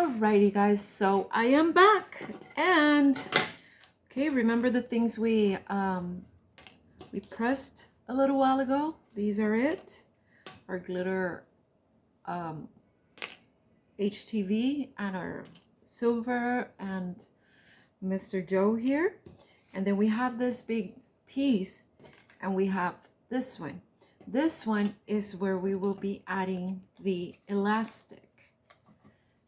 Alrighty guys, so I am back, and okay, remember the things we pressed a little while ago? These are it. Our glitter HTV and our silver and Mr. Joe here. And then we have this big piece, and we have this one. This one is where we will be adding the elastic.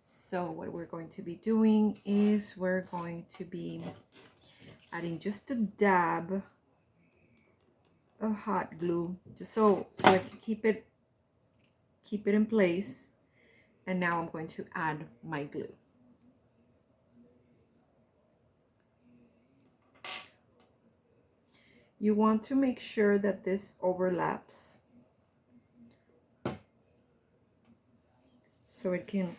So what we're going to be doing is we're going to be adding just a dab of hot glue, just so I can keep it in place. And now I'm going to add my glue. You want to make sure that this overlaps so it can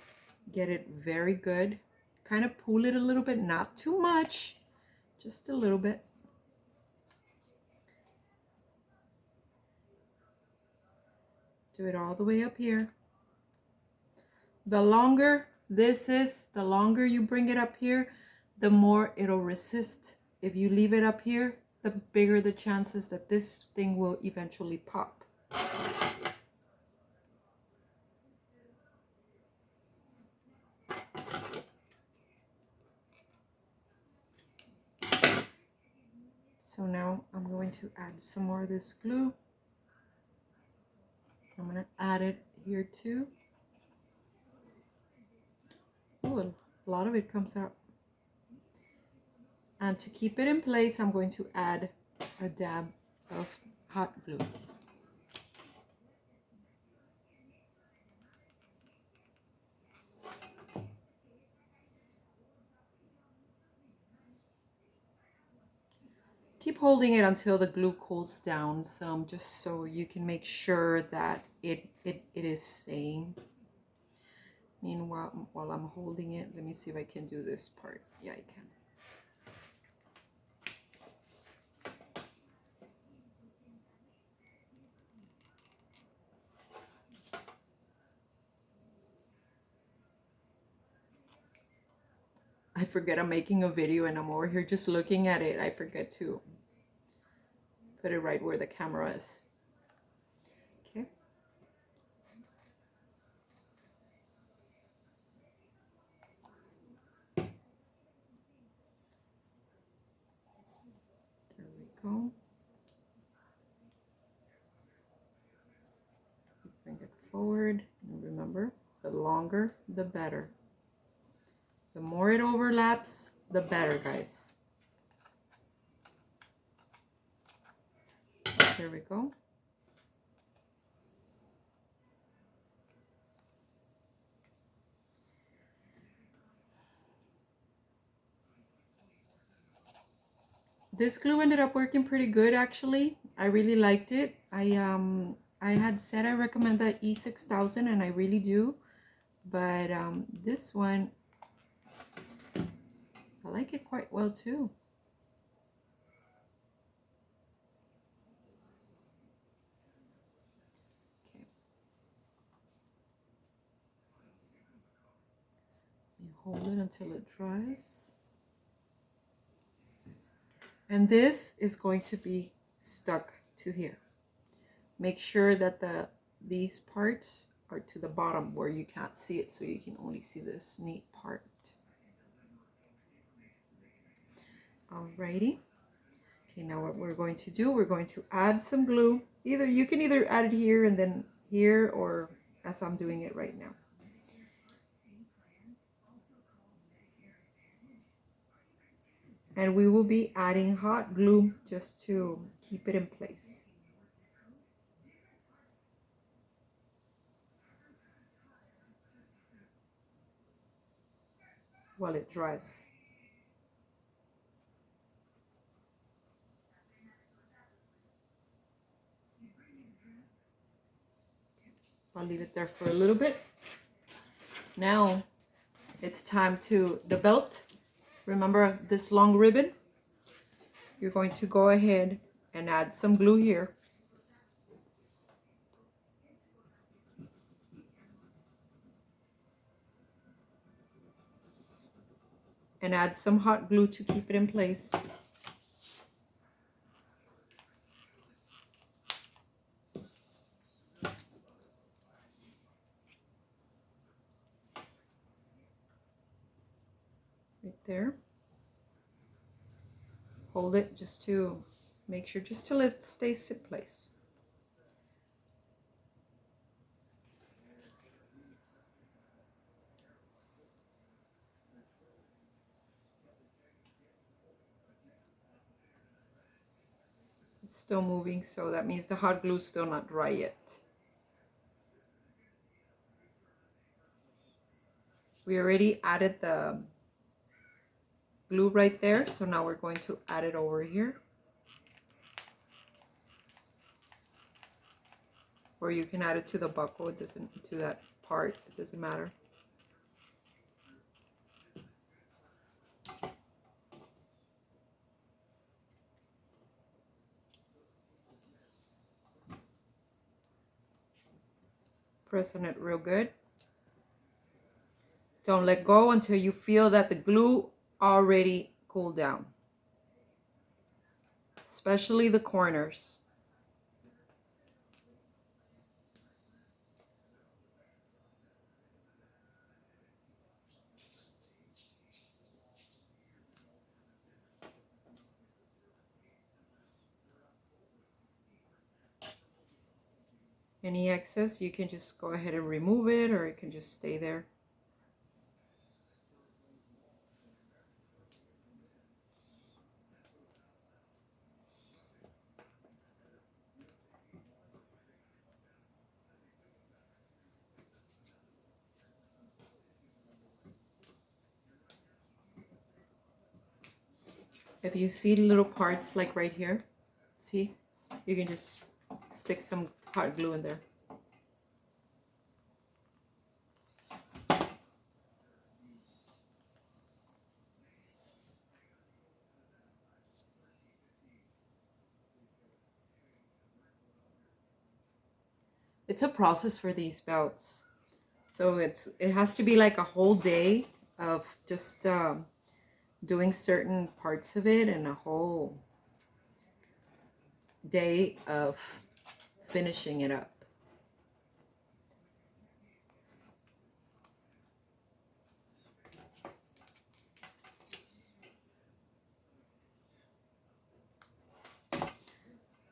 get it very good. Kind of pull it a little bit, not too much, just a little bit. Do it all the way up here. The longer this is, the longer you bring it up here, the more it'll resist. If you leave it up here, the bigger the chances that this thing will eventually pop. So now I'm going to add some more of this glue. I'm going to add it here too. Oh, a lot of it comes out. And to keep it in place, I'm going to add a dab of hot glue. Keep holding it until the glue cools down some, just so you can make sure that it is staying. Meanwhile, while I'm holding it, let me see if I can do this part. Yeah, I can. I forget I'm making a video and I'm over here just looking at it. I forget to put it right where the camera is. Okay. There we go. Bring it forward. And remember, the longer, the better. The more it overlaps, the better, guys. There we go. This glue ended up working pretty good, actually. I really liked it. I had said I recommend the E6000, and I really do. But this one, I like it quite well too. Okay. You hold it until it dries. And this is going to be stuck to here. Make sure that these parts are to the bottom where you can't see it, so you can only see this neat part. Alrighty. Okay, now what we're going to do, we're going to add some glue. You can either add it here and then here, or as I'm doing it right now. And we will be adding hot glue just to keep it in place while it dries. I'll leave it there for a little bit. Now it's time to the belt. Remember this long ribbon? You're going to go ahead and add some glue here. and add some hot glue to keep it in place. Right there. Hold it just to make sure, just till it stays in place. It's still moving, so that means the hot glue is still not dry yet. We already added the glue right there, so now we're going to add it over here. Or you can add it to the buckle, it doesn't, to that part, it doesn't matter. Press on it real good. Don't let go until you feel that the glue already cooled down, especially the corners. Any excess, you can just go ahead and remove it, or it can just stay there. If you see little parts like right here, see, you can just stick some hot glue in there. It's a process for these belts, so it has to be like a whole day of just doing certain parts of it, and a whole day of finishing it up.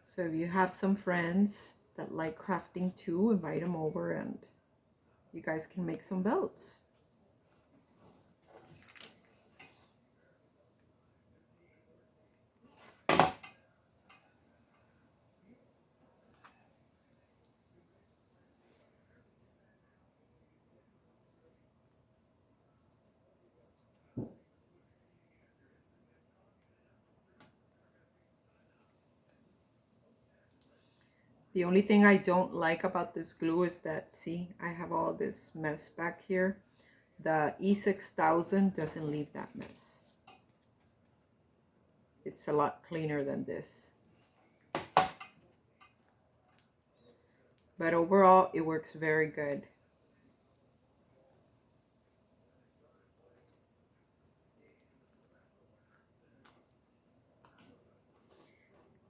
So if you have some friends that like crafting too, invite them over and you guys can make some belts. The only thing I don't like about this glue is that, see, I have all this mess back here. The E6000 doesn't leave that mess. It's a lot cleaner than this. But overall, it works very good.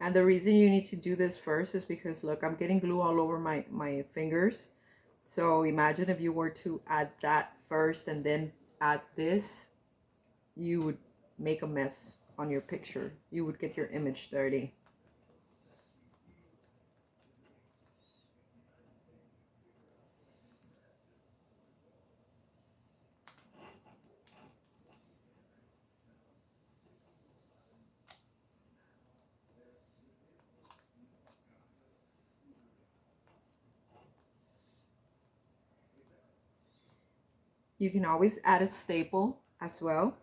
And the reason you need to do this first is because, look, I'm getting glue all over my fingers. So imagine if you were to add that first and then add this, you would make a mess on your picture. You would get your image dirty. You can always add a staple as well,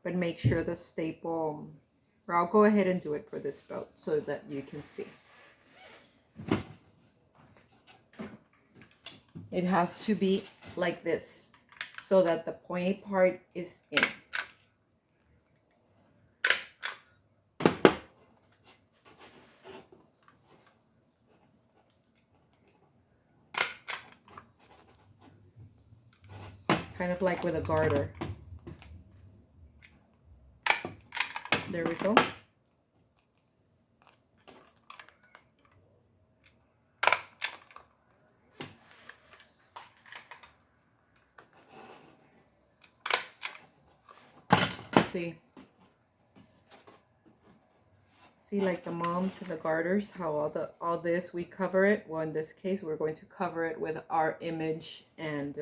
but make sure the staple, or I'll go ahead and do it for this belt so that you can see. It has to be like this so that the pointy part is in. Kind of like with a garter. There we go. See, like the moms and the garters, how all this we cover it. Well, in this case, we're going to cover it with our image and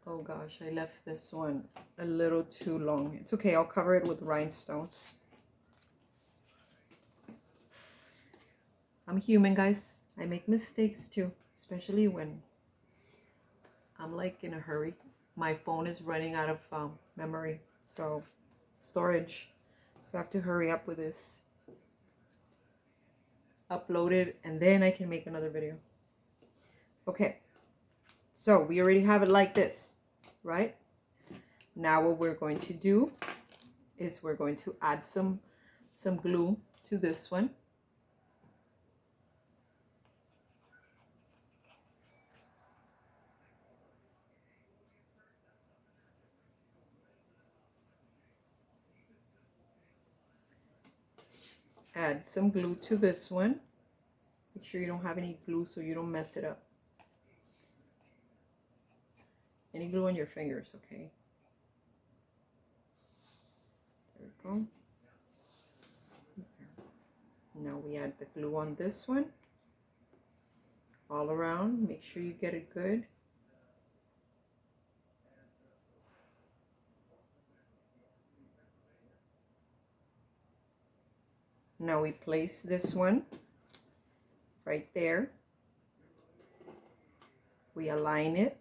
oh gosh, I left this one a little too long. It's okay, I'll cover it with rhinestones. I'm human, guys. I make mistakes too, especially when I'm like in a hurry. My phone is running out of memory, so storage. So I have to hurry up with this. Upload it, and then I can make another video. Okay, so we already have it like this, right? Now what we're going to do is we're going to add some glue to this one. Add some glue to this one. Make sure you don't have any glue so you don't mess it up. Any glue on your fingers, okay? There we go. Now we add the glue on this one. All around, make sure you get it good. Now we place this one right there. We align it.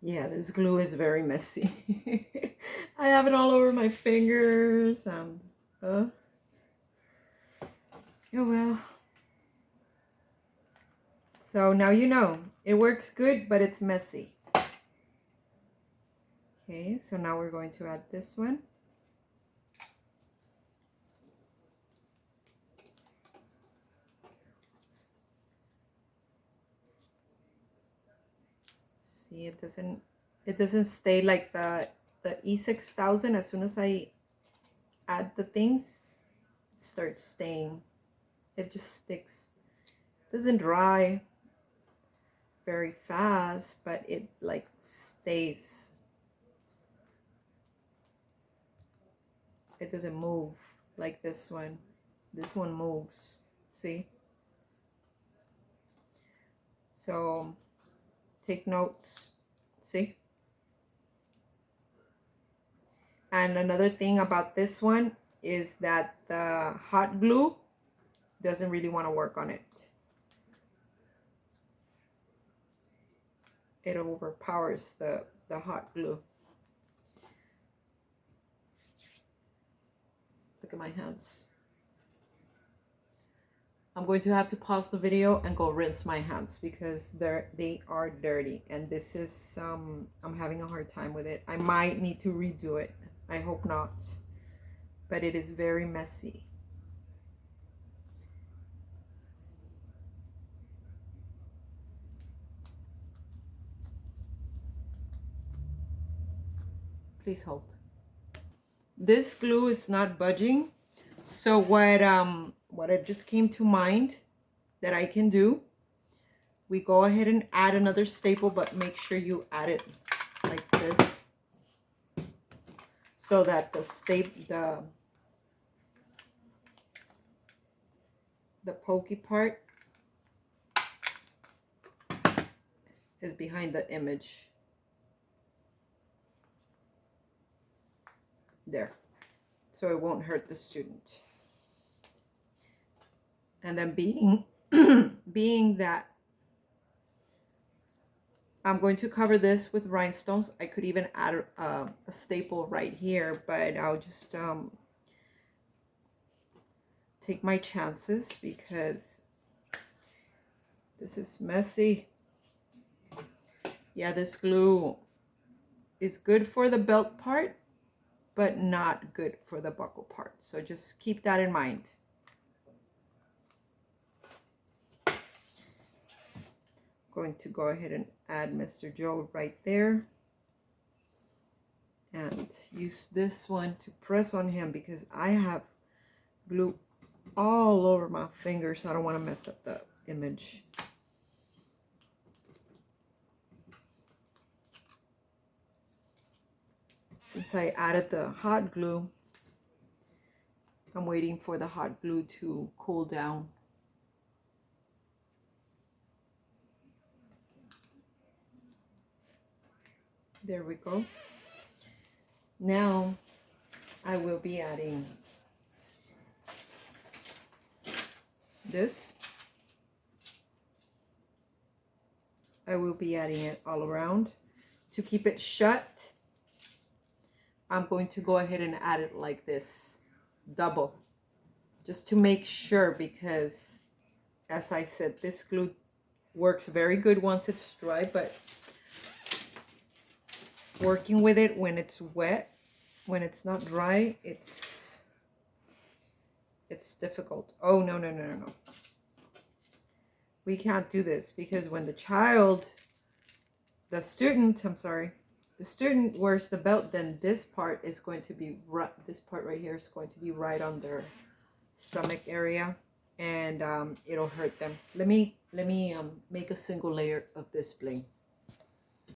Yeah, this glue is very messy. I have it all over my fingers and oh well. So now you know, it works good, but it's messy. Okay, so now we're going to add this one. See, it doesn't stay like the E6000. As soon as I add the things, it starts staying. It just sticks. It doesn't dry very fast, but it like stays. It doesn't move like this one. This one moves. See? So take notes. See? And another thing about this one is that the hot glue doesn't really want to work on it. It overpowers the hot glue. Look at my hands. I'm going to have to pause the video and go rinse my hands because they are dirty, and this is I'm having a hard time with it. I might need to redo it. I hope not, but it is very messy. Please hold. This glue is not budging, so what it just came to mind that I can do, we go ahead and add another staple, but make sure you add it like this so that the pokey part is behind the image. There. So it won't hurt the student. And then being that I'm going to cover this with rhinestones, I could even add a staple right here, but I'll just take my chances because this is messy. Yeah, this glue is good for the belt part, but not good for the buckle part. So just keep that in mind. Going to go ahead and add Mr. Joe right there. And use this one to press on him because I have glue all over my fingers. So I don't want to mess up the image. Since I added the hot glue, I'm waiting for the hot glue to cool down. There we go. Now I will be adding this. I will be adding it all around. To keep it shut, I'm going to go ahead and add it like this, double, just to make sure, because as I said, this glue works very good once it's dry, but working with it when it's wet, when it's not dry, it's difficult. Oh, no. We can't do this because when the student wears the belt, then this part is going to be right, this part right here is going to be right on their stomach area, and it'll hurt them. Let me make a single layer of this bling.